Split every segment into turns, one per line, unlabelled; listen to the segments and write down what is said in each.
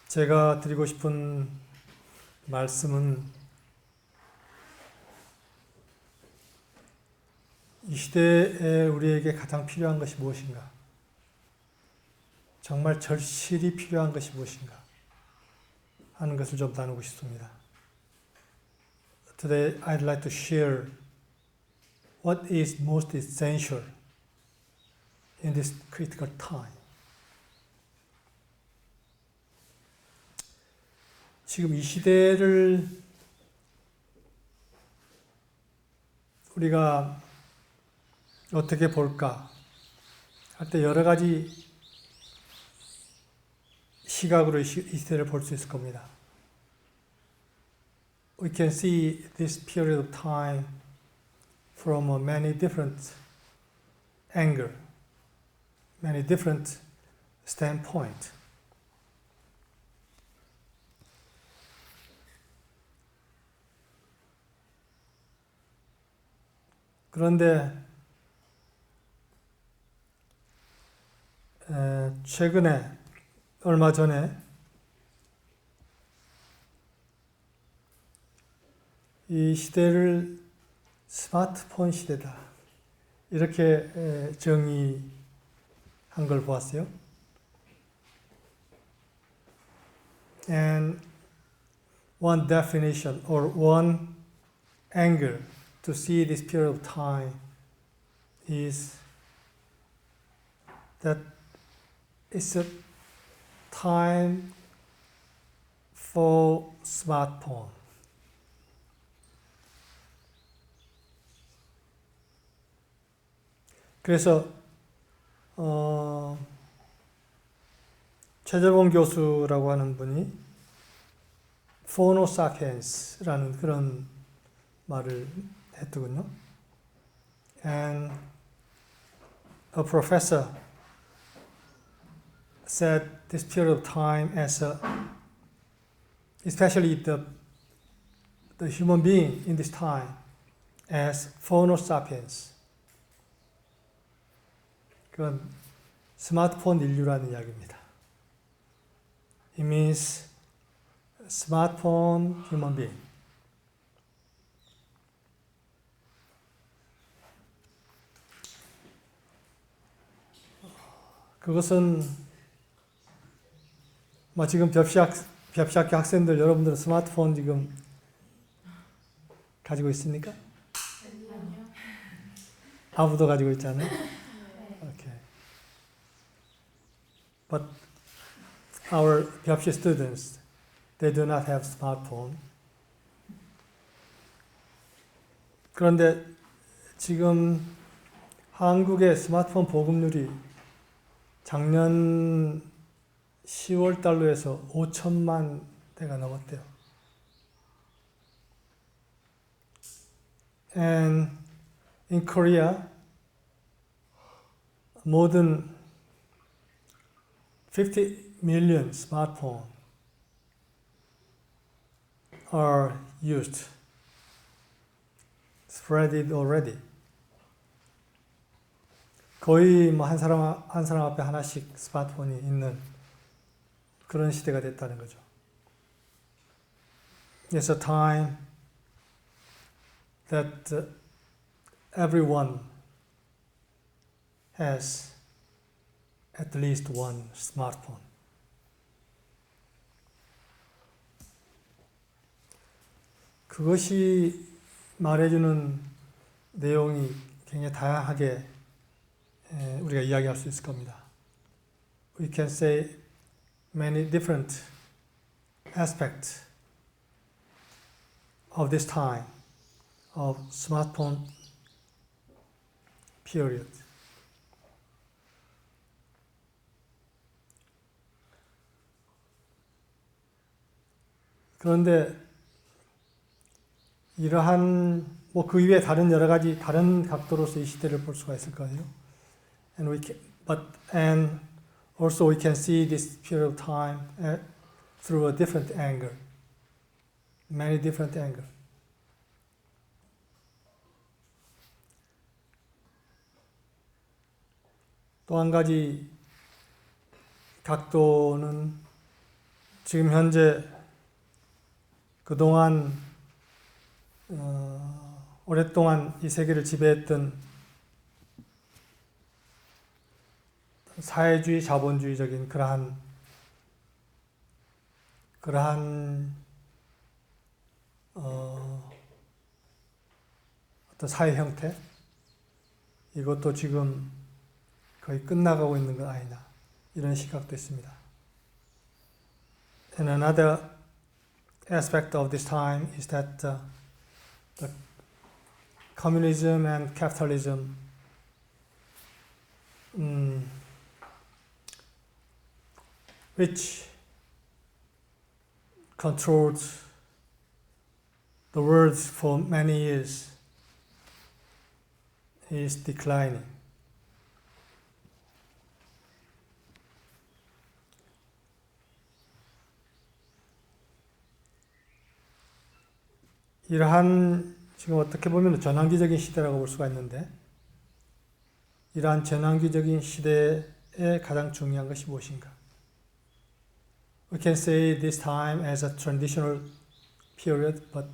제가 드리고 싶은 말씀은 이 시대에 우리에게 가장 필요한 것이 무엇인가? 정말 절실히 필요한 것이 무엇인가? 하는 것을 좀 나누고 싶습니다. Today I'd like to share what is most essential in this critical time. 지금 이 시대를 우리가 어떻게 볼까 할 때 여러 가지 시각으로 이 시대를 볼 수 있을 겁니다. We can see this period of time from many different angles, many different standpoints. 그런데 최근에 얼마 전에 이 시대를 스마트폰 시대다 이렇게 정의한 걸 보았어요. And one definition or one angle to see this period of time is that it's a time for smartphone. 그래서 최재봉 교수라고 하는 분이 포노사피엔스라는 그런 말을 했더군요. And a professor said this period of time as especially the human being in this time as Homo sapiens. 그건 스마트폰 인류라는 이야기입니다. It means smartphone human being. 그것은 지금 벽시학교 학생들 여러분들은 스마트폰 지금 가지고 있습니까?
아니요.
아무도 가지고 있지 않아요? Okay. But our 벽시 students, they do not have smartphone. 그런데 지금 한국의 스마트폰 보급률이 작년 10월 달로 해서 5천만 대가 넘었대요. And in Korea, more than 50 million smartphones are used, spread already. 거의 한 사람 앞에 하나씩 스마트폰이 있는 그런 시대가 됐다는 거죠. It's a time that everyone has at least one smartphone. 그것이 말해주는 내용이 굉장히 다양하게 우리가 이야기할 수 있을 겁니다. We can say many different aspects of this time of smartphone period. 그런데 이러한 그 이외에 다른 여러 가지 다른 각도로서 이 시대를 볼 수가 있을 거예요. And also we can see this period of time through a different angle, many different angles. 또 한 가지 각도는 지금 현재 그동안 오랫동안 이 세계를 지배했던 사회주의, 자본주의적인 그러한 어떤 사회 형태, 이것도 지금 거의 끝나가고 있는 건 아니냐, 이런 시각도 있습니다. And another aspect of this time is that the communism and capitalism which controlled the world for many years is declining. 이러한 지금 어떻게 보면 전환기적인 시대라고 볼 수가 있는데, 이러한 전환기적인 시대에 가장 중요한 것이 무엇인가? We can say this time as a transitional period, but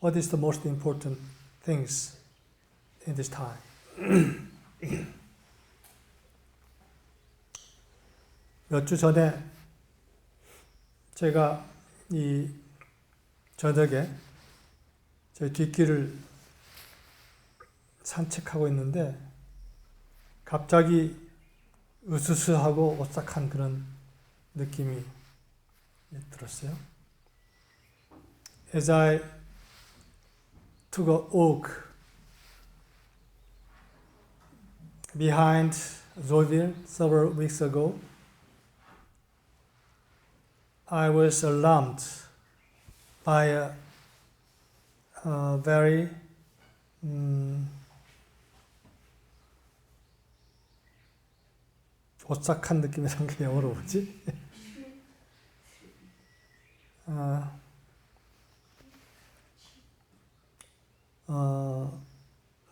what is the most important things in this time? 몇 주 전에 제가 이 저녁에 저희 뒷길을 산책하고 있는데 갑자기 으스스하고 오싹한 그런 느낌이 들었어요. As I took a walk behind Zoeville several weeks ago, I was alarmed by a very 오싹한 느낌이란 게 영어로 뭐지?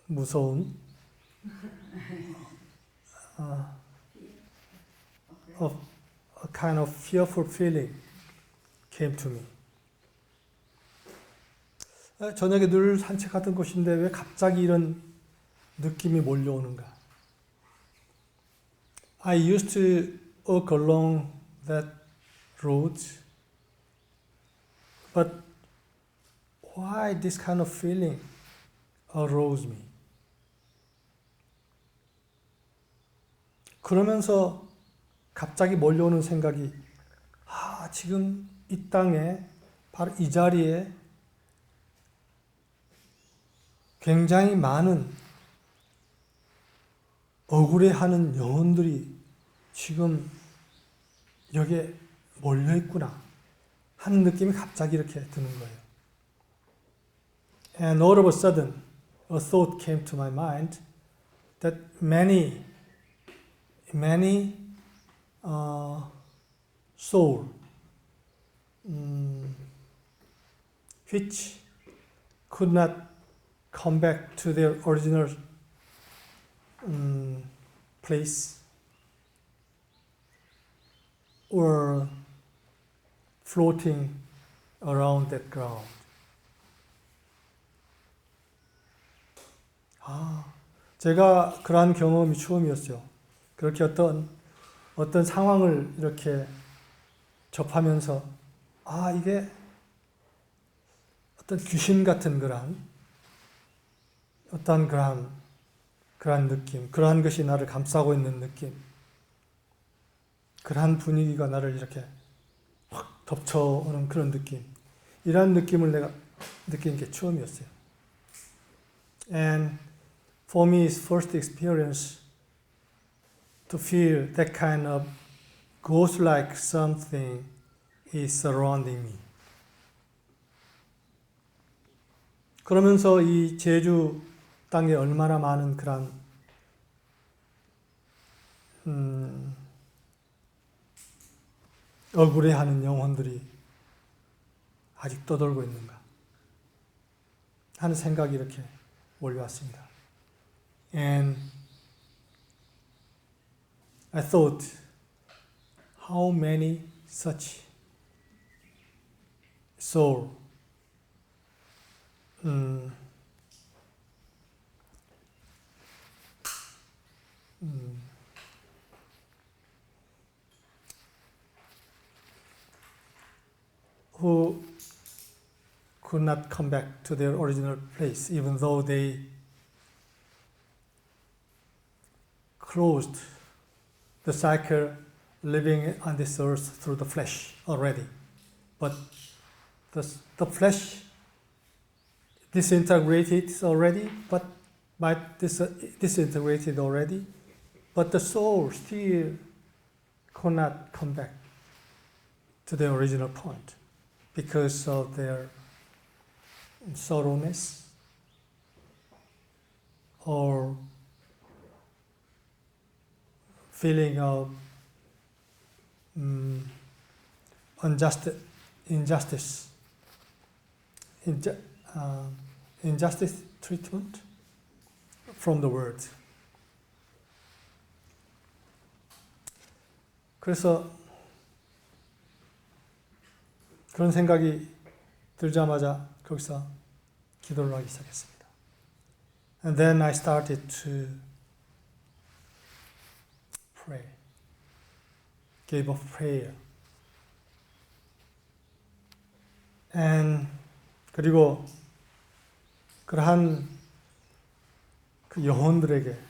무서운 a kind of fearful feeling came to me. 저녁에 늘 산책하던 곳인데 왜 갑자기 이런 느낌이 몰려오는가? I used to walk along that road, but why this kind of feeling arose me? 그러면서 갑자기 몰려오는 생각이, 지금 이 땅에, 바로 이 자리에 굉장히 많은 억울해하는 영혼들이 지금 여기에 몰려있구나 하는 느낌이 갑자기 이렇게 드는 거예요. And all of a sudden, a thought came to my mind that many souls which could not come back to their original place or floating around that ground. 제가 그러한 경험이 처음이었어요. 그렇게 어떤 상황을 이렇게 접하면서, 이게 어떤 귀신 같은 그러한 느낌, 그러한 것이 나를 감싸고 있는 느낌, 그러한 분위기가 나를 이렇게 확 덮쳐오는 그런 느낌, 이러한 느낌을 내가 느낀 게 처음이었어요. And for me, it's first experience to feel that kind of ghost-like something is surrounding me. 그러면서 이 제주 땅에 얼마나 많은 그런 억울해하는 영혼들이 아직 떠돌고 있는가 하는 생각이 이렇게 몰려왔습니다. And I thought, how many such soul, who could not come back to their original place, even though they closed the cycle living on this earth through the flesh already. But the flesh disintegrated already, but disintegrated already, but the soul still could not come back to the original point because of their sorrowness or feeling of injustice treatment from the world. 그래서 그런 생각이 들자마자 거기서 기도를 하기 시작했습니다. And then I started to pray. Gave up prayer. And 그리고 그러한 그 영혼들에게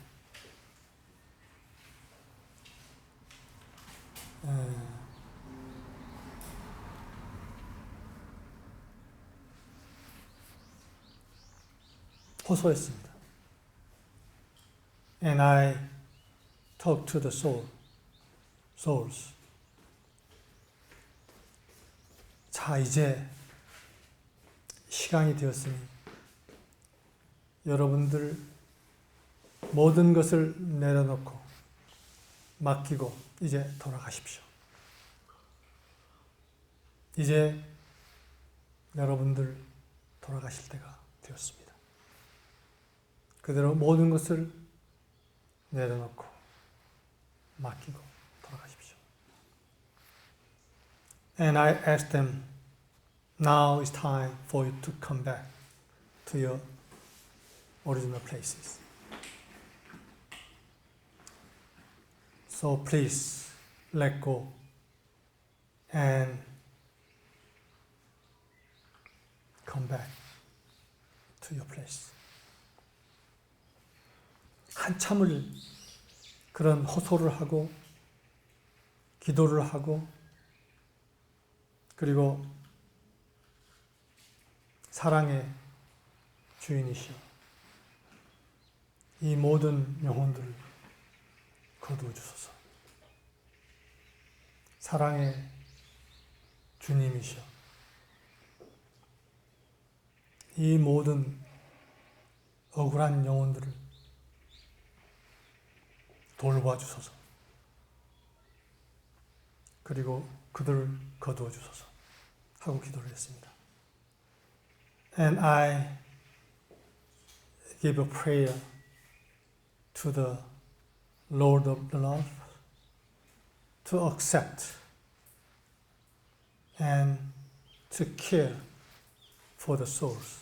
호소했습니다. And I talked to the souls. 자, 이제 시간이 되었으니 여러분들 모든 것을 내려놓고 맡기고 이제 돌아가십시오. 이제 여러분들 돌아가실 때가 되었습니다. 그대로 모든 것을 내려놓고 맡기고 돌아가십시오. And I asked them, now is time for you to come back to your original places. So please let go and come back to your place. 한참을 그런 호소를 하고 기도를 하고 그리고 사랑의 주인이시여 이 모든 영혼들을 거두어 주소서. 사랑의 주님이시여 이 모든 억울한 영혼들을 돌봐 주소서. 그리고 그들을 거두어 주소서 하고 기도를 했습니다. And I give a prayer to the Lord of the love to accept and to care for the souls.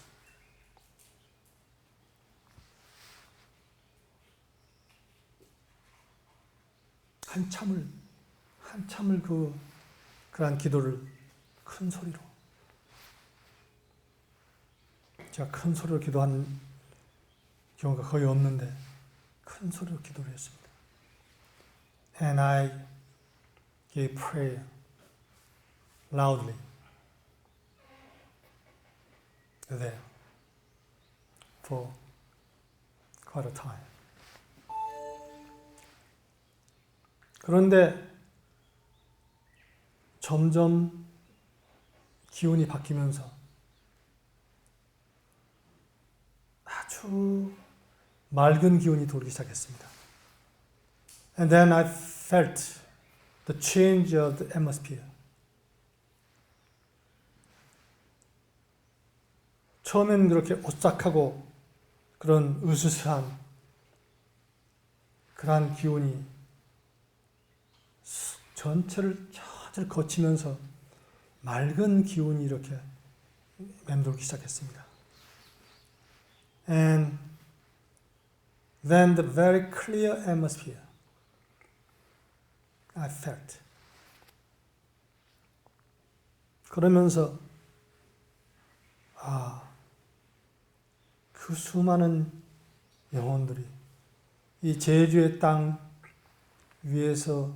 한참을 그러한 기도를 큰 소리로 제가 큰 소리로 기도하는 경우가 거의 없는데 큰 소리로 기도를 했습니다. And I gave prayer loudly there for quite a time. 그런데 점점 기운이 바뀌면서 아주 맑은 기운이 돌기 시작했습니다. And then I felt the change of the atmosphere. 처음엔 그렇게 오싹하고 그런 으스스한 그러한 기운이 전체를 거치면서 맑은 기운이 이렇게 맴돌기 시작했습니다. And then the very clear atmosphere I felt. 그러면서 그 수많은 영혼들이 이 제주의 땅 위에서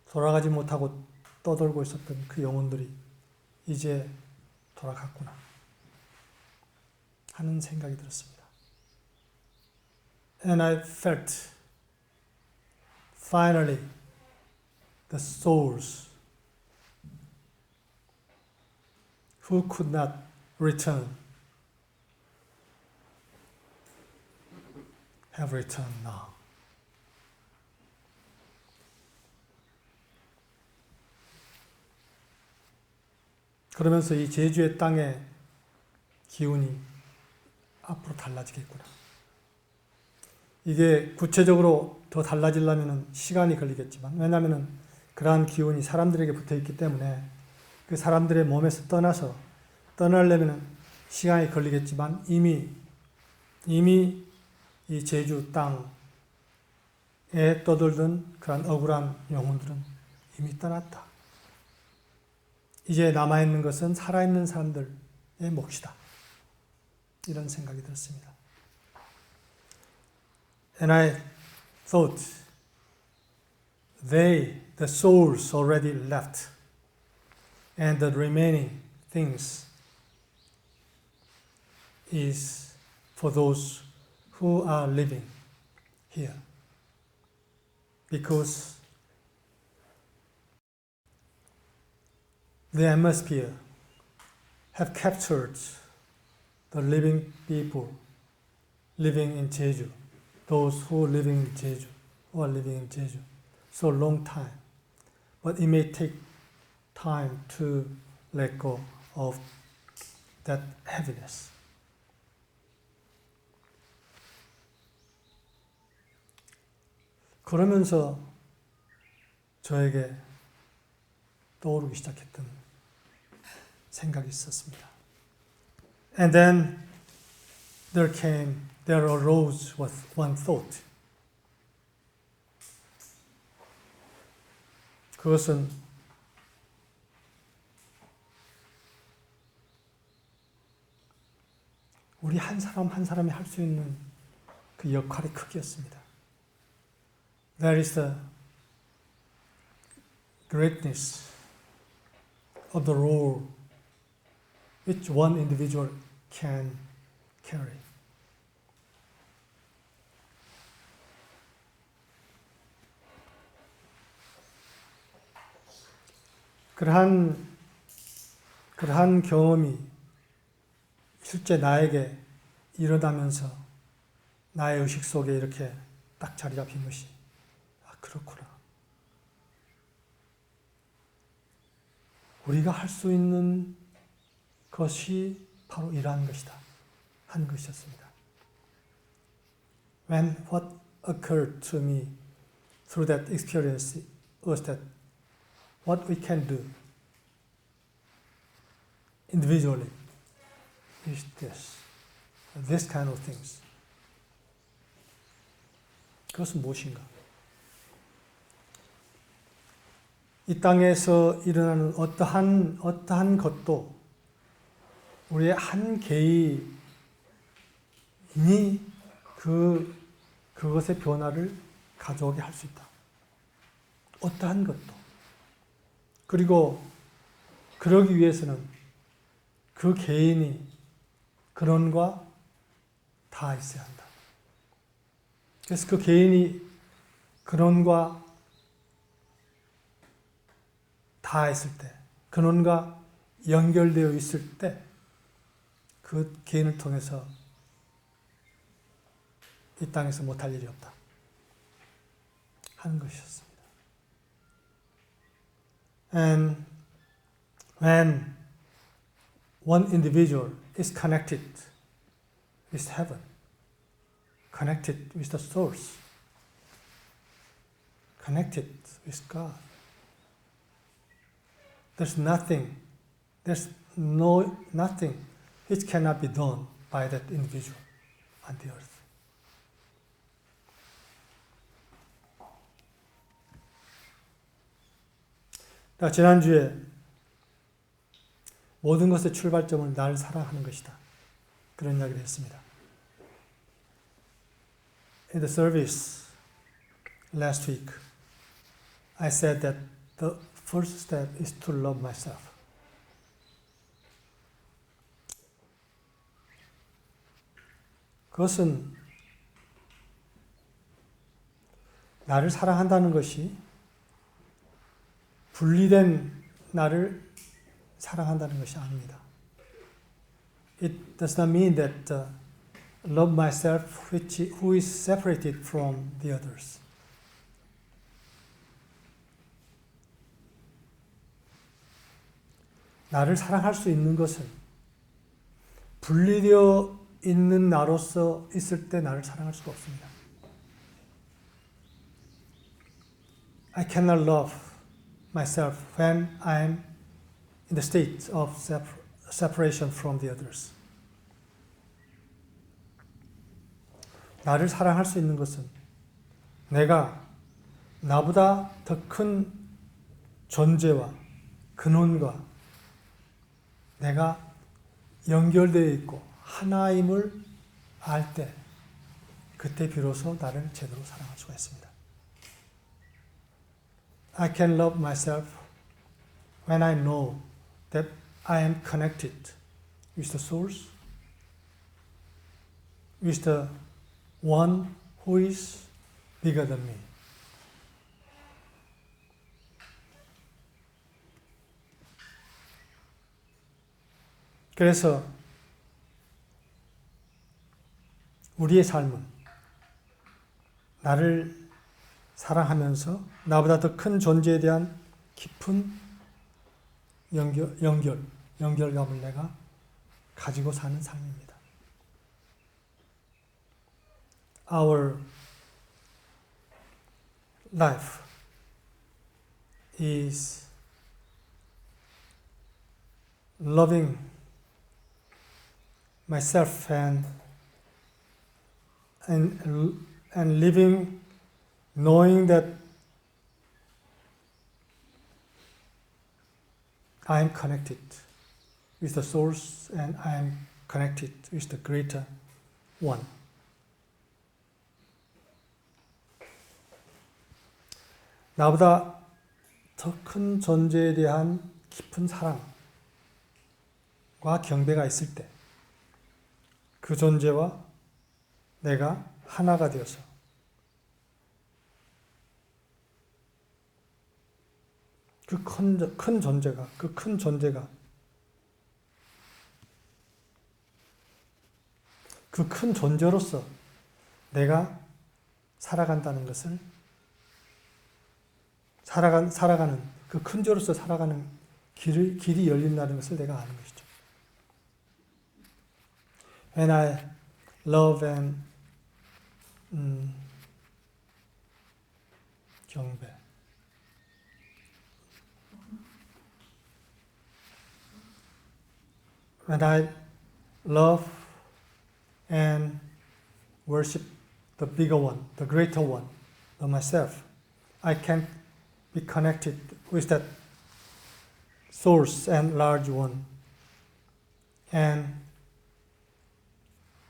돌아가지 못하고 떠돌고 있었던 그 영혼들이 이제 돌아갔구나 하는 생각이 들었습니다. And I felt finally the souls who could not return have returned now. 그러면서 이 제주의 땅의 기운이 앞으로 달라지겠구나. 이게 구체적으로 더 달라지려면 시간이 걸리겠지만, 왜냐하면 그러한 기운이 사람들에게 붙어 있기 때문에 그 사람들의 몸에서 떠나려면 시간이 걸리겠지만 이미 이 제주 땅에 떠돌던 그런 억울한 영혼들은 이미 떠났다. 이제 남아있는 것은 살아있는 사람들의 몫이다. 이런 생각이 들었습니다. And I thought the souls already left and the remaining things is for those who are living here. Because the atmosphere have captured the living people living in Jeju, those who are living in Jeju, so long time. But it may take time to let go of that heaviness. 그러면서 저에게 떠오르기 시작했던 생각이 있었습니다. And then there arose one thought. 그것은 우리 한 사람 한 사람이 할 수 있는 그 역할의 크기였습니다. That is the greatness of the role which one individual can carry. 그러한 경험이 실제 나에게 일어나면서 나의 의식 속에 이렇게 딱 자리 잡힌 것이 그렇구나. 우리가 할 수 있는 것이 바로 이러한 것이다. 한 것이었습니다. When what occurred to me through that experience was that what we can do individually is this kind of things. 그것은 무엇인가? 이 땅에서 일어나는 어떠한 것도 우리의 한 개인이 그것의 변화를 가져오게 할 수 있다. 어떠한 것도. 그리고 그러기 위해서는 그 개인이 근원과 다 있어야 한다. 그래서 그 개인이 근원과 다 있을 때, 근원과 연결되어 있을 때, 그 개인을 통해서 이 땅에서 못할 일이 없다 하는 것이었습니다. And when one individual is connected with heaven, connected with the source, connected with God, there's nothing there's nothing which cannot be done by that individual on the earth. 지난주에 모든 것의 출발점은 나를 사랑하는 것이다. 그런 이야기를 했습니다. In the service last week, I said that the first step is to love myself. 그것은 나를 사랑한다는 것이 분리된 나를 사랑한다는 것이 아닙니다. It does not mean that love myself who is separated from the others. 나를 사랑할 수 있는 것은 분리되어 있는 나로서 있을 때 나를 사랑할 수가 없습니다. I cannot love myself when I'm in the state of separation from the others. 나를 사랑할 수 있는 것은 내가 나보다 더 큰 존재와 근원과 내가 연결되어 있고 하나임을 알 때, 그때 비로소 나를 제대로 사랑할 수가 있습니다. I can love myself when I know that I am connected with the source, with the one who is bigger than me. 그래서 우리의 삶은 나를 사랑하면서 나보다 더 큰 존재에 대한 깊은 연결감을 내가 가지고 사는 삶입니다. Our life is loving myself and living knowing that I am connected with the source and I am connected with the greater one. 나보다 더 큰 존재에 대한 깊은 사랑과 경배가 있을 때 그 존재와 내가 하나가 되어서 그 큰 존재가 그 큰 존재로서 내가 살아간다는 것을 살아가는 그 큰 존재로서 살아가는 길이 열린다는 것을 내가 아는 것이죠. When I love and 경배. When I love and worship the bigger one, the greater one, the myself, I can be connected with that source and large one. And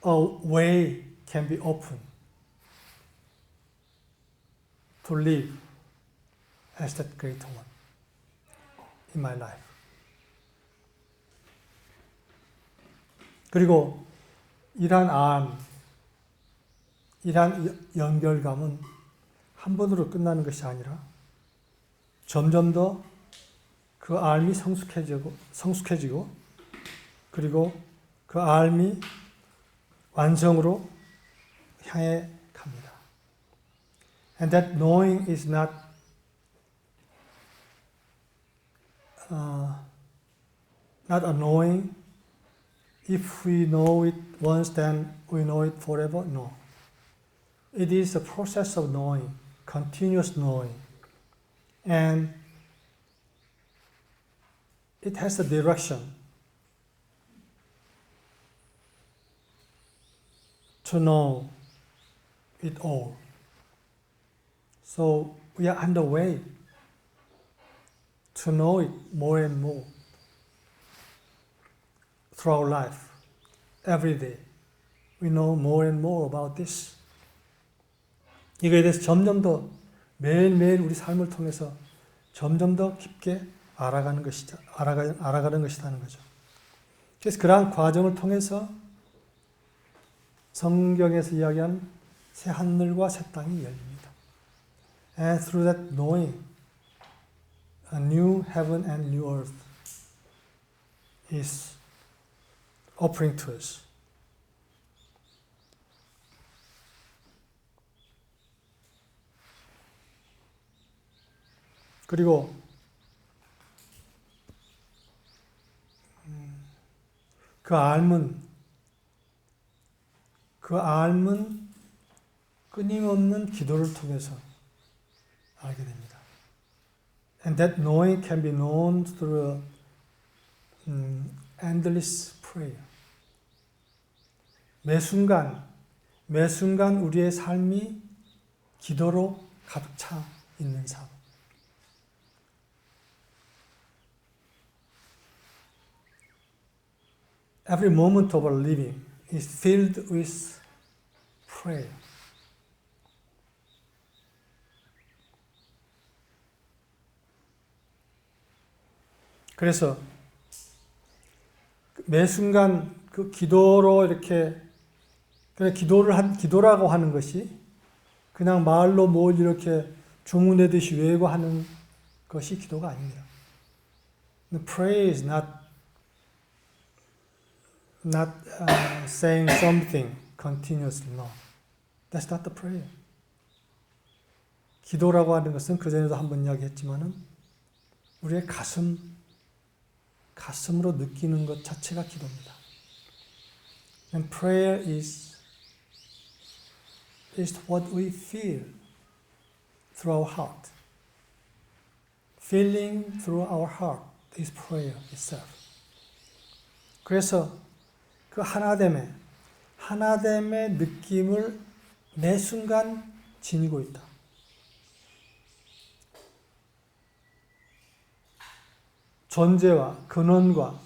a way can be opened to live as that greater one in my life. 그리고 이러한 연결감은 한 번으로 끝나는 것이 아니라 점점 더 그 알미 성숙해지고 그리고 그 알미 완성으로 향해 갑니다. And that knowing is not a knowing. If we know it once, then we know it forever. No. It is a process of knowing, continuous knowing. And it has a direction to know it all. So we are on the way to know it more and more through our life. Every day we know more and more about this. 이거에 대해서 점점 더 매일매일 우리 삶을 통해서 점점 더 깊게 알아가는 것이다는 거죠. 그래서 그러한 과정을 통해서 성경에서 이야기한 새 하늘과 새 땅이 열립니다. And through that knowing, a new heaven and new earth is offering to us. 그리고 그 알문 끊임없는 기도를 통해서 알게 됩니다. And that knowing can be known through endless prayer. 매 순간 우리의 삶이 기도로 가득 차 있는 삶. Every moment of our living is filled with prayer. 그래서 매 순간 그 기도로 이렇게 기도라고 하는 것이 그냥 말로 뭘 이렇게 주문하듯이 외고하는 것이 기도가 아닙니다. Prayer is not saying something continuously. No, that's not the prayer. 기도라고 하는 것은 그 전에도 한번 이야기했지만은 우리의 가슴으로 느끼는 것 자체가 기도입니다. And prayer is what we feel through our heart. Feeling through our heart is prayer itself. 그래서 그 하나됨의 느낌을 매 순간 지니고 있다. 존재와 근원과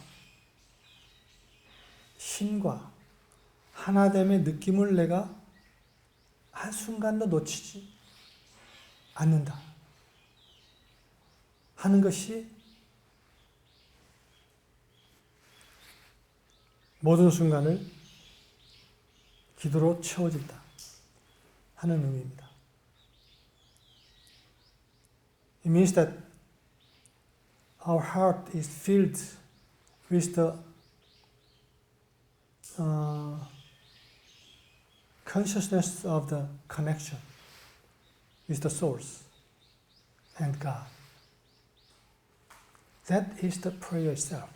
신과 하나됨의 느낌을 내가 한순간도 놓치지 않는다 하는 것이 모든 순간을 기도로 채워진다 하는 의미입니다. It means that our heart is filled with the consciousness of the connection with the source and God. That is the prayer itself.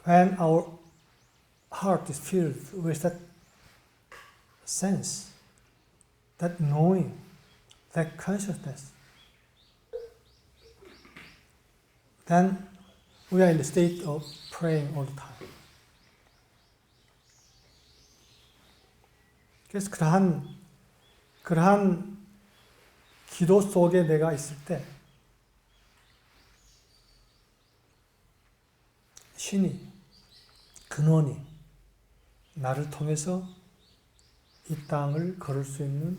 When our heart is filled with that sense, that knowing, that consciousness, then we are in the state of praying all the time. 그래서 그러한 기도 속에 내가 있을 때 신이 근원이 나를 통해서 이 땅을 걸을 수 있는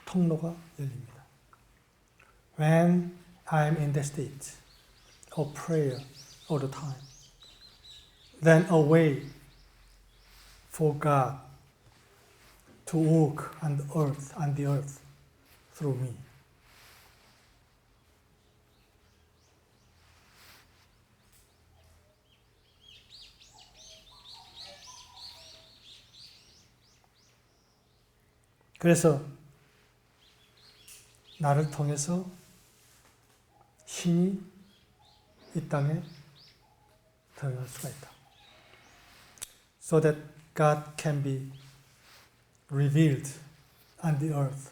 통로가 열립니다. When I am in the state of prayer all the time, then a way for God to walk on the earth through me. 그래서 나를 통해서 신이 이 땅에 들어갈 수가 있다. So that God can be revealed on the earth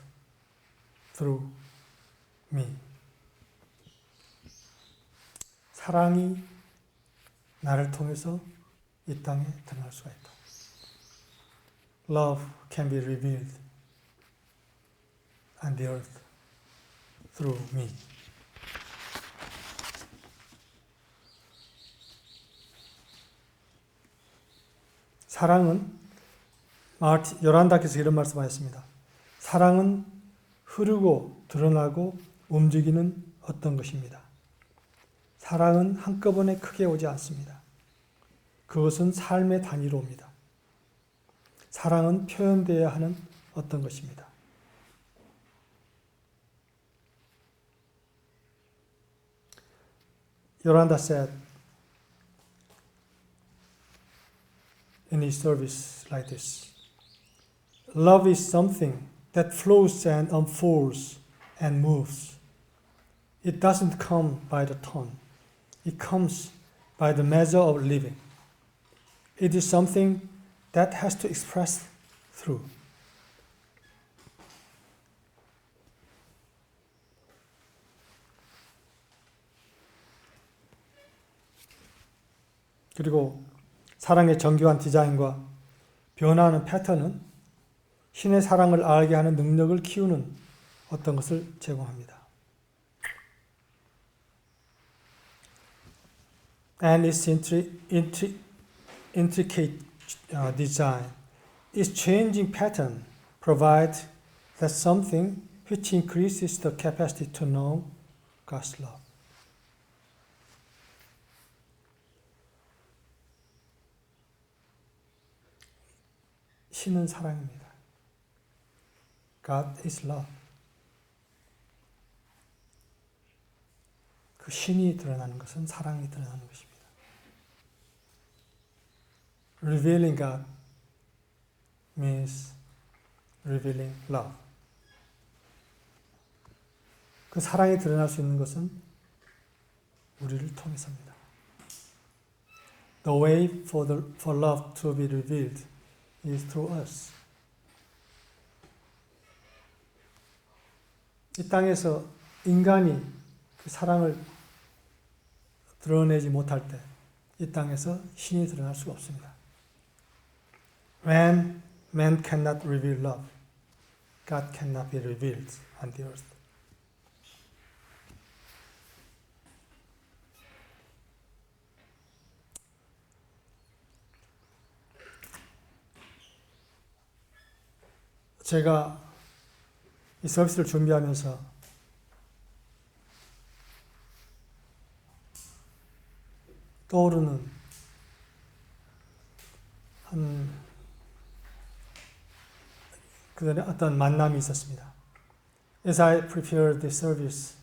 through me. 사랑이 나를 통해서 이 땅에 드러날 수가 있다. Love can be revealed on the earth through me. 사랑은 요란다께서 이런 말씀하셨습니다. 사랑은 흐르고 드러나고 움직이는 어떤 것입니다. 사랑은 한꺼번에 크게 오지 않습니다. 그것은 삶의 단위로 옵니다. 사랑은 표현되어야 하는 어떤 것입니다. Yolanda said in his service like this, love is something that flows and unfolds and moves. It doesn't come by the ton. It comes by the measure of living. It is something that has to express through. 그리고 사랑의 정교한 디자인과 변화하는 패턴은 신의 사랑을 알게 하는 능력을 키우는 어떤 것을 제공합니다. And its intricate design, its changing pattern provides that something which increases the capacity to know God's love. 신은 사랑입니다. God is love. 그 신이 드러나는 것은 사랑이 드러나는 것입니다. Revealing God means revealing love. 그 사랑이 드러날 수 있는 것은 우리를 통해서입니다. The way for love to be revealed is through us. 이 땅에서 인간이 그 사랑을 드러내지 못할 때 이 땅에서 신이 드러날 수가 없습니다. When man cannot reveal love, God cannot be revealed on the earth. 제가 이 서비스를 준비하면서 떠오르는 그전에 어떤 만남이 있었습니다. As I prepared this service,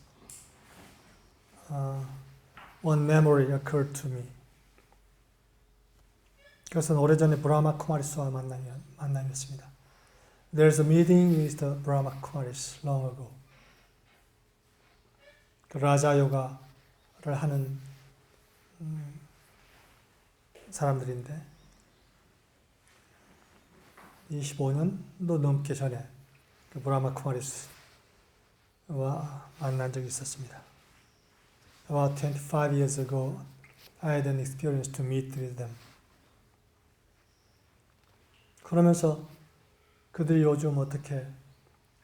one memory occurred to me. 그것은 오래전에 브라마 쿠마리스와 만남이었습니다. There's a meeting with the Brahma Kumaris long ago. 그 라자 요가를 하는 사람들인데 25년도 넘게 전에 그 브라마 쿠마리스와 만난 적이 있었습니다. About 25 years ago, I had an experience to meet with them. 그러면서 그들이 요즘 어떻게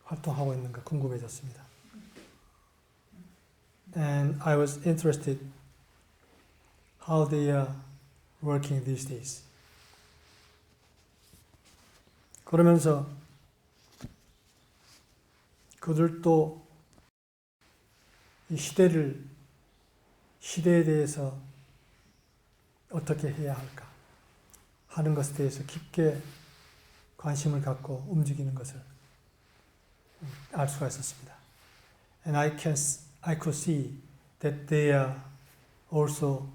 활동하고 있는가 궁금해졌습니다. And I was interested how they are working these days. 그러면서 그들도 이 시대에 대해서 어떻게 해야 할까 하는 것에 대해서 깊게 관심을 갖고 움직이는 것을 알 수가 있었습니다. And I could see that they are also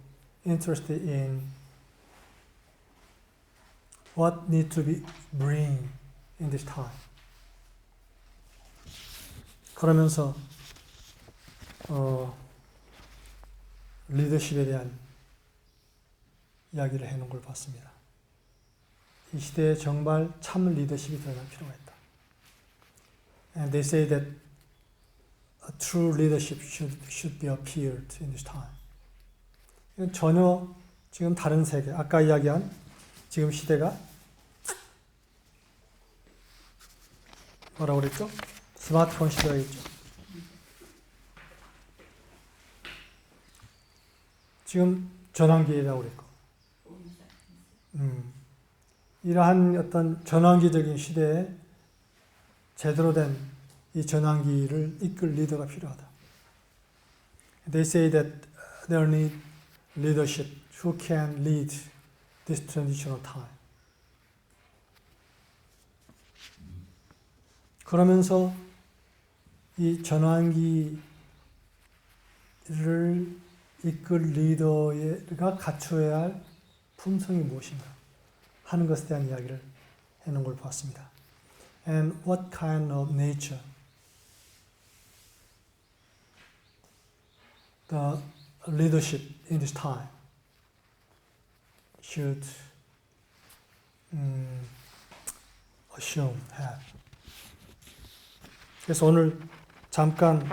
interested in what need to be bring in this time. 그러면서 리더십에 대한 이야기를 해놓은 걸 봤습니다. 이 시대에 정말 참 리더십이 드러날 필요가 있다. And they say that a true leadership should be appeared in this time. 이건 전혀 지금 다른 세계. 아까 이야기한 지금 시대가 뭐라고 그랬죠? 스마트폰 시대가 있죠. 지금 전환기라고 그랬고. 이러한 어떤 전환기적인 시대에 제대로 된 이 전환기를 이끌 리더가 필요하다. They say that there need leadership who can lead this transitional time. 그러면서 이 전환기를 이끌 리더가 갖춰야 할 품성이 무엇인가 하는 것에 대한 이야기를 해놓은 걸 보았습니다. And what kind of nature the leadership in this time should assume have. 그래서 오늘 잠깐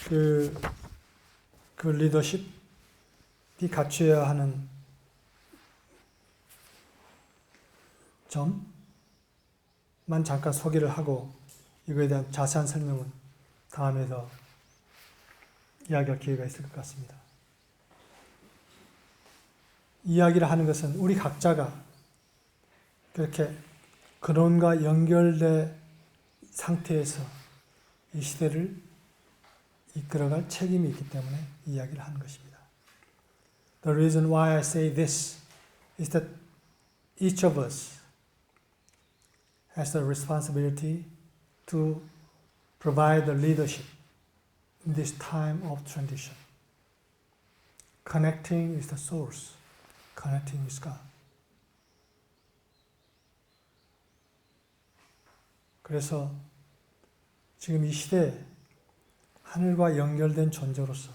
그 리더십이 갖춰야 하는 점만 잠깐 소개를 하고 이거에 대한 자세한 설명은 다음에서 이야기할 기회가 있을 것 같습니다. 이야기를 하는 것은 우리 각자가 그렇게 근원과 연결된 상태에서 이 시대를 이끌어갈 책임이 있기 때문에 이야기를 하는 것입니다. The reason why I say this is that each of us has the responsibility to provide the leadership in this time of transition. Connecting is the source. Connecting with God. 그래서 지금 이 시대에 하늘과 연결된 존재로서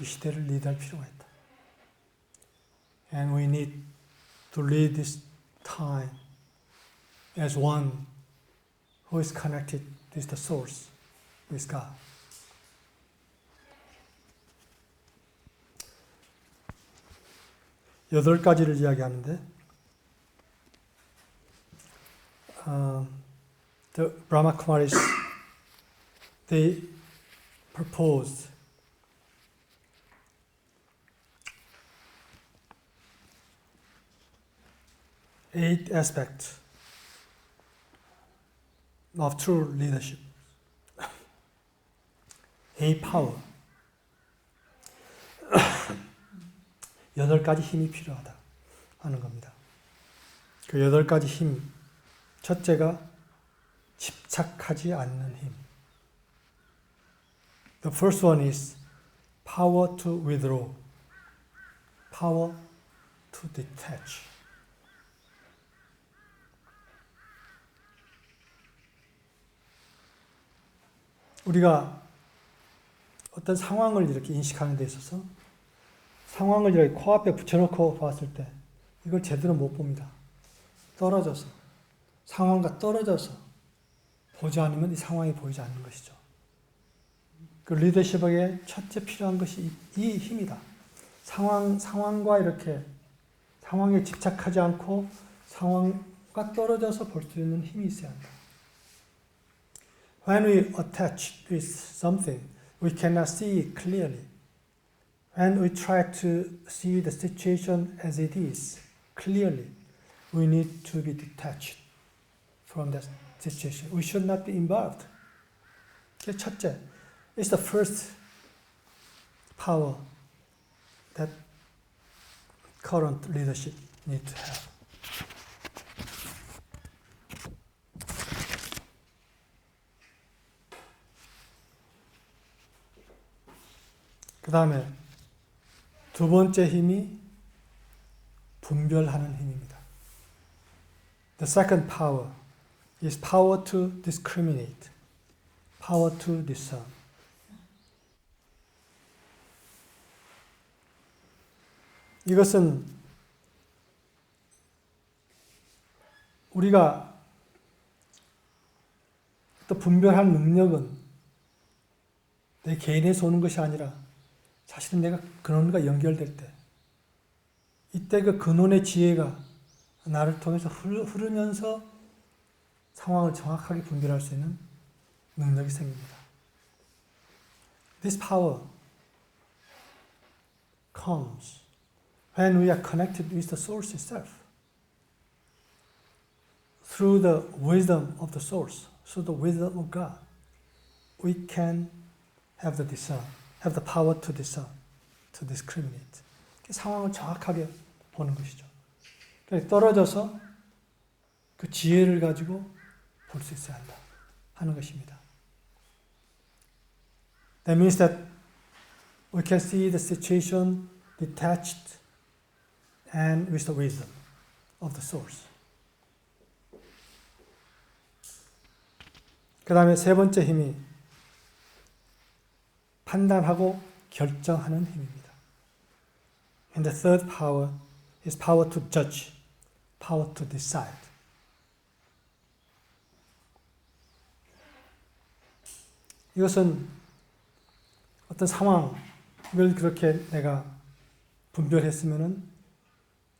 이 시대를 리드할 필요가 있다. And we need to lead this time as one who is connected with the source, with God. 여덟 가지를 이야기하는데 the Brahma Kumaris they proposed 8 aspects of true leadership. 8 power. 8가지 힘이 필요하다 하는 겁니다. 그 8가지 힘, 첫째가 집착하지 않는 힘. The first one is power to withdraw, power to detach. 우리가 어떤 상황을 이렇게 인식하는 데 있어서 상황을 이렇게 코앞에 붙여놓고 봤을 때 이걸 제대로 못 봅니다. 떨어져서, 상황과 떨어져서 보지 않으면 이 상황이 보이지 않는 것이죠. 그 리더십에게 첫째 필요한 것이 이 힘이다. 상황과 이렇게 상황에 집착하지 않고 상황과 떨어져서 볼 수 있는 힘이 있어야 한다. When we attach with something, we cannot see it clearly. When we try to see the situation as it is clearly, we need to be detached from that situation. We should not be involved. 그게 첫째. It's the first power that current leadership need to have. 그 다음에 두 번째 힘이 분별하는 힘입니다. The second power is power to discriminate, power to discern. 이것은 우리가 또 분별할 능력은 내 개인에서 오는 것이 아니라 사실은 내가 그놈과 연결될 때 이때 그 근원의 지혜가 나를 통해서 흐르면서 상황을 정확하게 분별할 수 있는 능력이 생깁니다. This power comes when we are connected with the source itself. Through the wisdom of the source, through the wisdom of God, we can have the power to discern, to discriminate. 상황을 정확하게 보는 것이죠. 떨어져서 그 지혜를 가지고 볼 수 있어야 한다 하는 것입니다. That means that we can see the situation detached and with the wisdom of the source. 그 다음에 세 번째 힘이 판단하고 결정하는 힘입니다. And the third power is power to judge, power to decide. 이것은 어떤 상황을 그렇게 내가 분별했으면은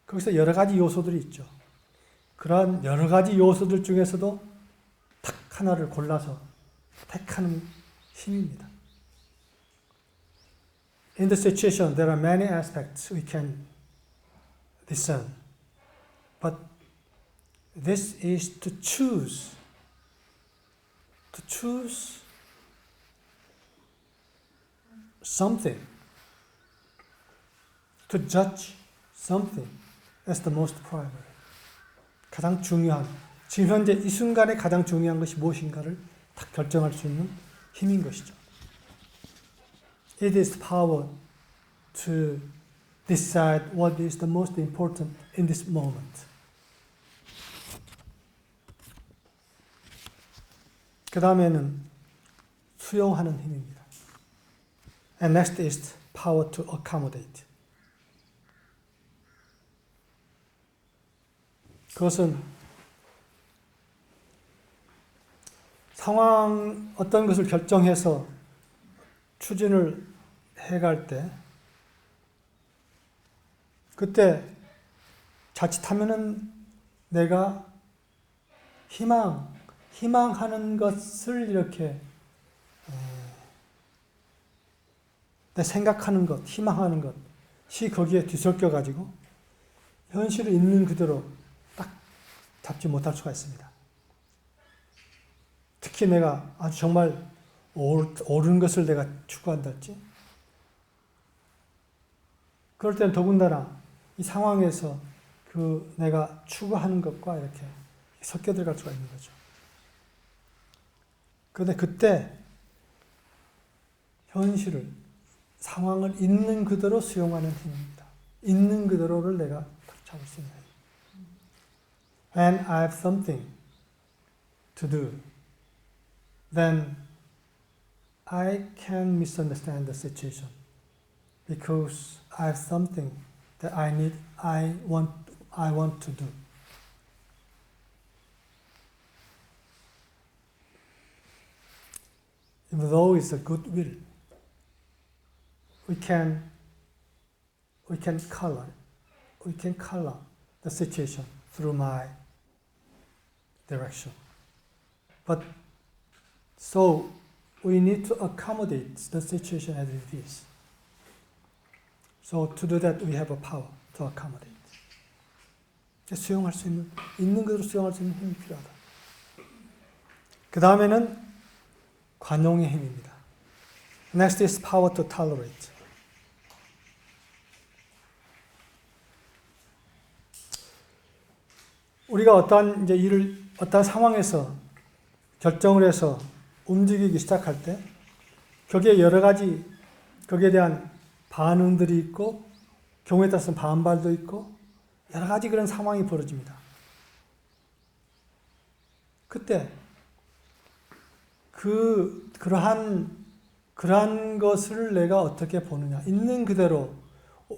거기서 여러 가지 요소들이 있죠. 그러한 여러 가지 요소들 중에서도 딱 하나를 골라서 택하는 힘입니다. In the situation, there are many aspects we can discern. But this is to choose something, to judge something as the most primary. 가장 중요한, 지금 현재 이 순간에 가장 중요한 것이 무엇인가를 딱 결정할 수 있는 힘인 것이죠. It is power to decide what is the most important in this moment. 그 다음에는 수용하는 힘입니다. And next is power to accommodate. 그것은 상황 어떤 것을 결정해서 추진을 해갈 때 그때 자칫하면은 내가 희망하는 것을 이렇게 내 생각하는 것, 희망하는 것이 거기에 뒤섞여 가지고 현실을 있는 그대로 딱 잡지 못할 수가 있습니다. 특히 내가 아주 정말 옳은 것을 내가 추구한다 할지 그럴 때는 더군다나 이 상황에서 그 내가 추구하는 것과 이렇게 섞여 들어갈 수가 있는 거죠. 그런데 그때 현실을 상황을 있는 그대로 수용하는 힘입니다. 있는 그대로를 내가 딱 잡을 수 있는 힘. When I have something to do, then I can misunderstand the situation because I have something that I want to do. Even though it's a good will, we can color the situation through my direction. But so we need to accommodate the situation as it is. So to do that, we have a power to accommodate. 수용할 수 있는 그대로 수용할 수 있는 힘이 필요하다. 그 다음에는 관용의 힘입니다. Next is power to tolerate. 우리가 어떠한 이제 어떠한 상황에서 결정을 해서 움직이기 시작할 때 거기에 여러 가지 거기에 대한 반응들이 있고 경우에 따라서 반발도 있고 여러 가지 그런 상황이 벌어집니다. 그때 그러한 것을 내가 어떻게 보느냐 있는 그대로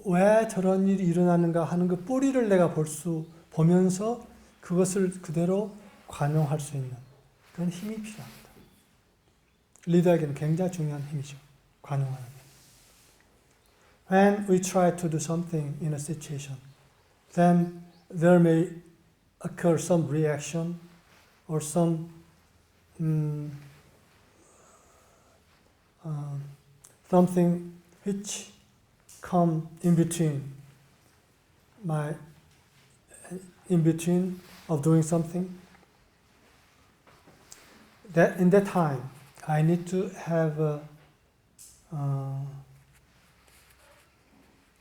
왜 저런 일이 일어나는가 하는 그 뿌리를 내가 보면서 그것을 그대로 관용할 수 있는 그런 힘이 필요합니다. 리더에게는 굉장히 중요한 힘이죠. 관용하는 힘. When we try to do something in a situation then there may occur some reaction or some something which come in between of doing something. That in that time, I need to have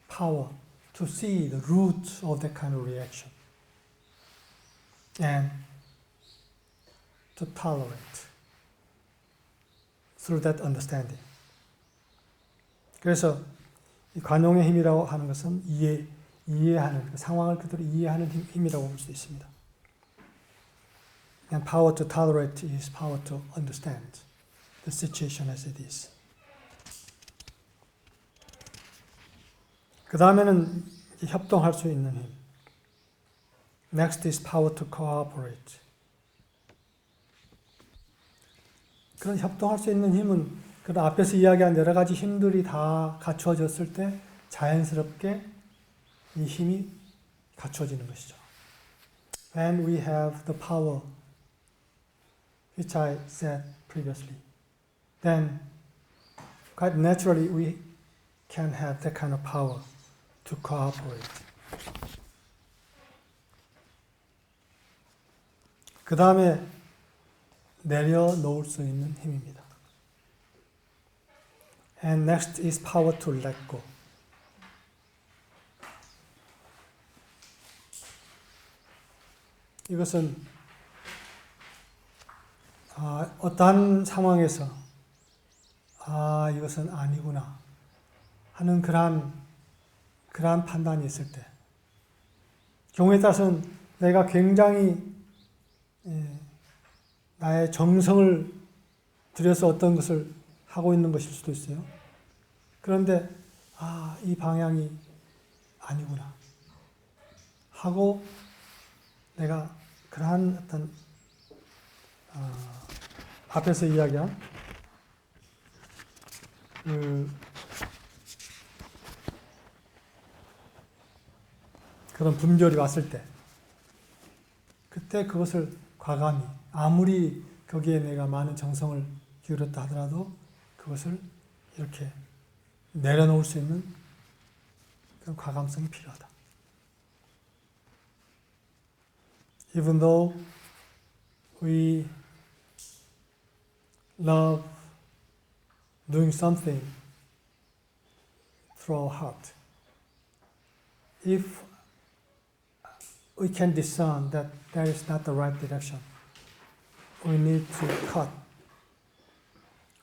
power to see the root of that kind of reaction and to tolerate through that understanding. 그래서 이 관용의 힘이라고 하는 것은 이해하는, 상황을 그대로 이해하는 힘이라고 볼 수 있습니다. And power to tolerate is power to understand the situation as it is. 그 다음에는 협동할 수 있는 힘. Next is power to cooperate. 그런 협동할 수 있는 힘은 그 앞에서 이야기한 여러 가지 힘들이 다 갖추어졌을 때 자연스럽게 이 힘이 갖추어지는 것이죠. When we have the power which I said previously, then quite naturally we can have that kind of power to cooperate. 그 다음에 내려놓을 수 있는 힘입니다. And next is power to let go. 이것은 어떠한 상황에서 이것은 아니구나 하는 그러한 판단이 있을 때, 경우에 따라서는 내가 굉장히 나의 정성을 들여서 어떤 것을 하고 있는 것일 수도 있어요. 그런데 이 방향이 아니구나 하고 내가 그러한 어떤 앞에서 이야기한 그런 분별이 왔을 때, 그때 그것을 과감히 아무리 거기에 내가 많은 정성을 기울였다 하더라도 그것을 이렇게 내려놓을 수 있는 그런 과감성이 필요하다. Even though we love doing something through our heart, if we can discern that that is not the right direction, we need to cut.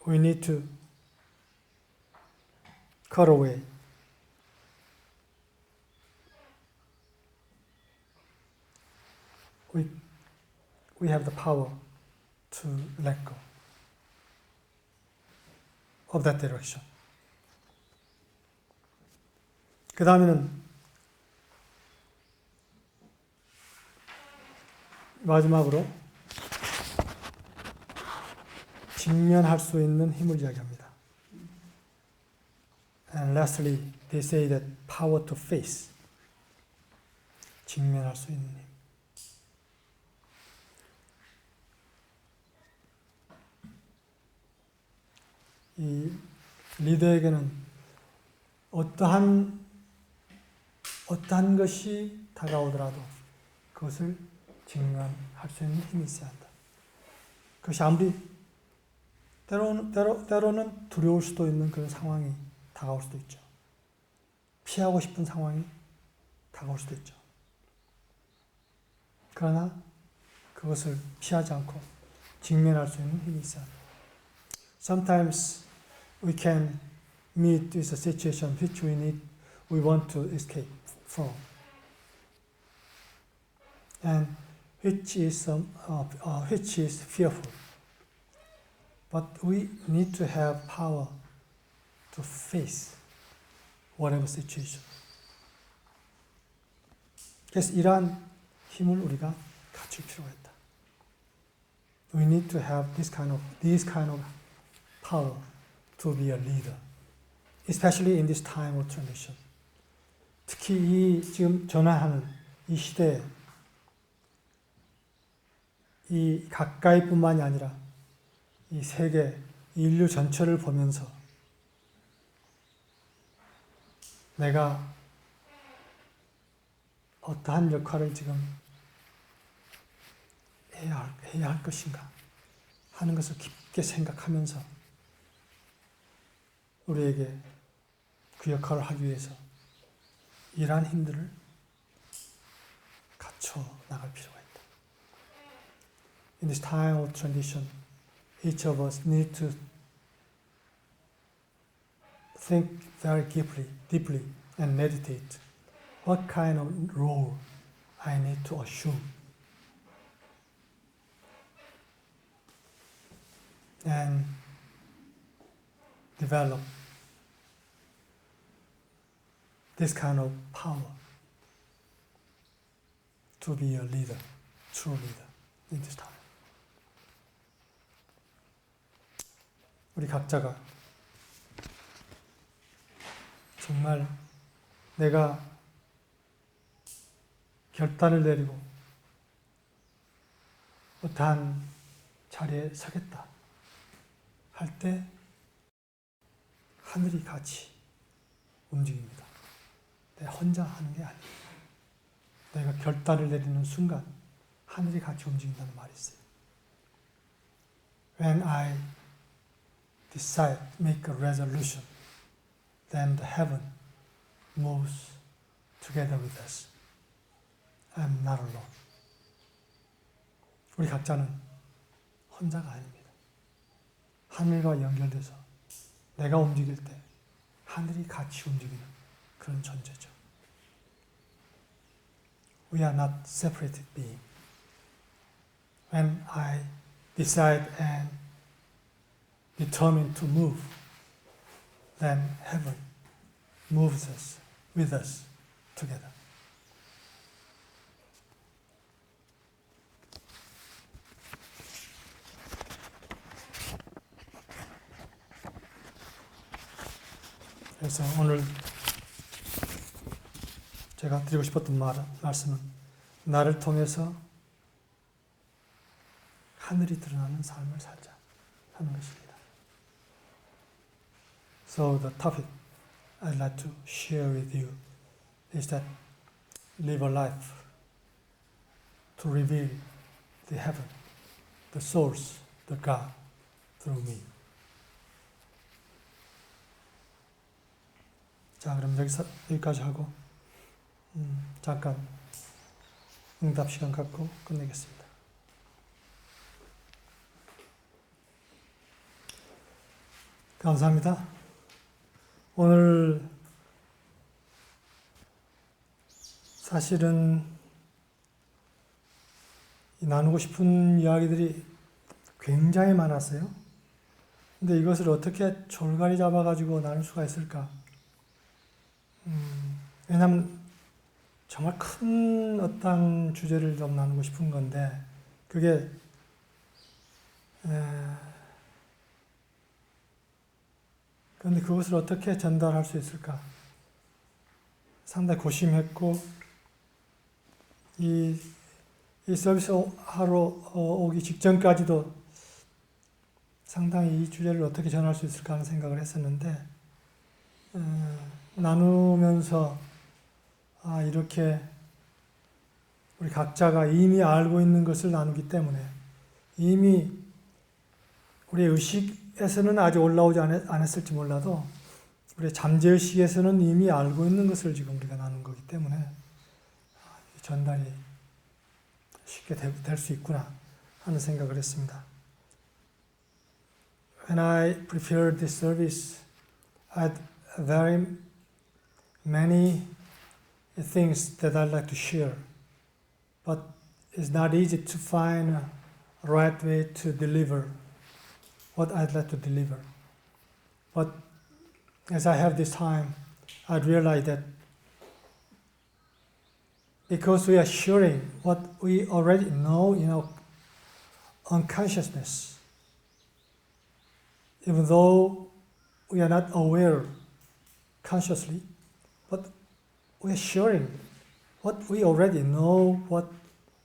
We need to cut away. We have the power to let go of that direction. 그 다음에는 마지막으로 직면할 수 있는 힘을 이야기합니다. And lastly, they say that power to face. 직면할 수 있는 힘. 이 리더에게는 어떠한 것이 다가오더라도 그것을 직면할 수 있는 힘이 있어야 한다. 그것이 아무리 때로는 두려울 수도 있는 그런 상황이 다가올 수도 있죠. 피하고 싶은 상황이 다가올 수도 있죠. 그러나 그것을 피하지 않고 직면할 수 있는 힘이 있어야 합니다. Sometimes we can meet with a situation which we want to escape from, and which is fearful. But we need to have power to face whatever situation. 그래서 이러한 힘을 우리가 갖출 필요가 있다. We need to have this kind of power to be a leader, especially in this time of transition. 특히 이 지금 전화하는 이 시대에 이 가까이뿐만이 아니라 이 세계, 인류 전체를 보면서 내가 어떠한 역할을 지금 해야 할 것인가 하는 것을 깊게 생각하면서 우리에게 그 역할을 하기 위해서 이러한 힘들을 갖춰 나갈 필요가 있다. In this time of transition, each of us need to think very deeply and meditate. What kind of role I need to assume? And develop this kind of power to be a leader, true leader in this time. 우리 각자가 정말 내가 결단을 내리고 어떠한 자리에 서겠다 할 때 하늘이 같이 움직입니다. 내가 혼자 하는 게 아니에요. 내가 결단을 내리는 순간 하늘이 같이 움직인다는 말이 있어요. When I decide, make a resolution, then the heaven moves together with us. I'm not alone. 우리 각자는 혼자가 아닙니다. 하늘과 연결돼서 내가 움직일 때 하늘이 같이 움직이는 그런 존재죠. We are not separated beings. When I decide and determine to move, then heaven moves us, with us, together. 그래서 오늘 제가 드리고 싶었던 말씀은 나를 통해서 하늘이 드러나는 삶을 살자 하는 것입니다. So the topic I'd like to share with you is that live a life to reveal the heaven, the source, the God through me. 자, 그럼 여기까지 하고 잠깐 응답 시간 갖고 끝내겠습니다. 감사합니다. 오늘 사실은 나누고 싶은 이야기들이 굉장히 많았어요. 근데 이것을 어떻게 졸가리 잡아가지고 나눌 수가 있을까? 왜냐하면 정말 큰 어떤 주제를 좀 나누고 싶은 건데 그게 그런데 그것을 어떻게 전달할 수 있을까? 상당히 고심했고 이 서비스 하러 오기 직전까지도 상당히 이 주제를 어떻게 전할 수 있을까 하는 생각을 했었는데 나누면서 이렇게 우리 각자가 이미 알고 있는 것을 나누기 때문에 이미 우리의 의식에서는 아직 올라오지 않았을지 몰라도 우리의 잠재의식에서는 이미 알고 있는 것을 지금 우리가 나눈 거기 때문에 전달이 쉽게 될 수 있구나 하는 생각을 했습니다. When I prepared this service, I had very many things that I'd like to share, but it's not easy to find a right way to deliver what I'd like to deliver. But as I have this time, I realize that because we are sharing what we already know in our unconsciousness, even though we are not aware consciously, but we're sharing what we already know, what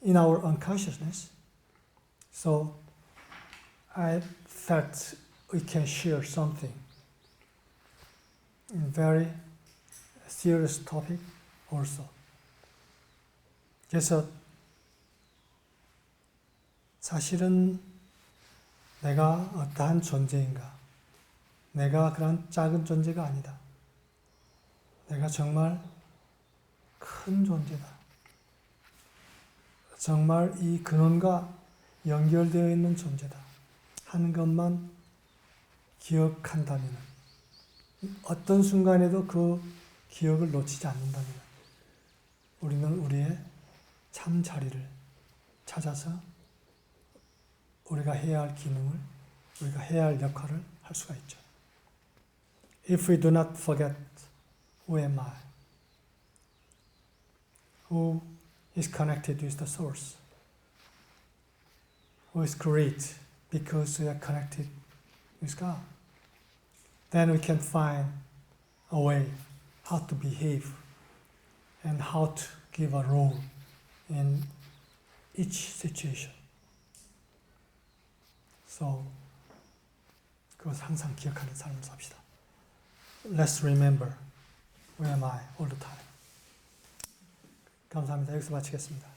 in our unconsciousness. So I felt we can share something in very serious topic also. 그래서 사실은 내가 어떠한 존재인가? 내가 그런 작은 존재가 아니다. 내가 정말 큰 존재다. 정말 이 근원과 연결되어 있는 존재다 하는 것만 기억한다면, 어떤 순간에도 그 기억을 놓치지 않는다면 우리는 우리의 참 자리를 찾아서 우리가 해야 할 기능을, 우리가 해야 할 역할을 할 수가 있죠. If we do not forget who am I, who is connected with the source, who is great because we are connected with God, then we can find a way how to behave and how to give a role in each situation. So, 그것을 항상 기억하는 삶을 삽시다. Let's remember who am I all the time. 감사합니다. 여기서 마치겠습니다.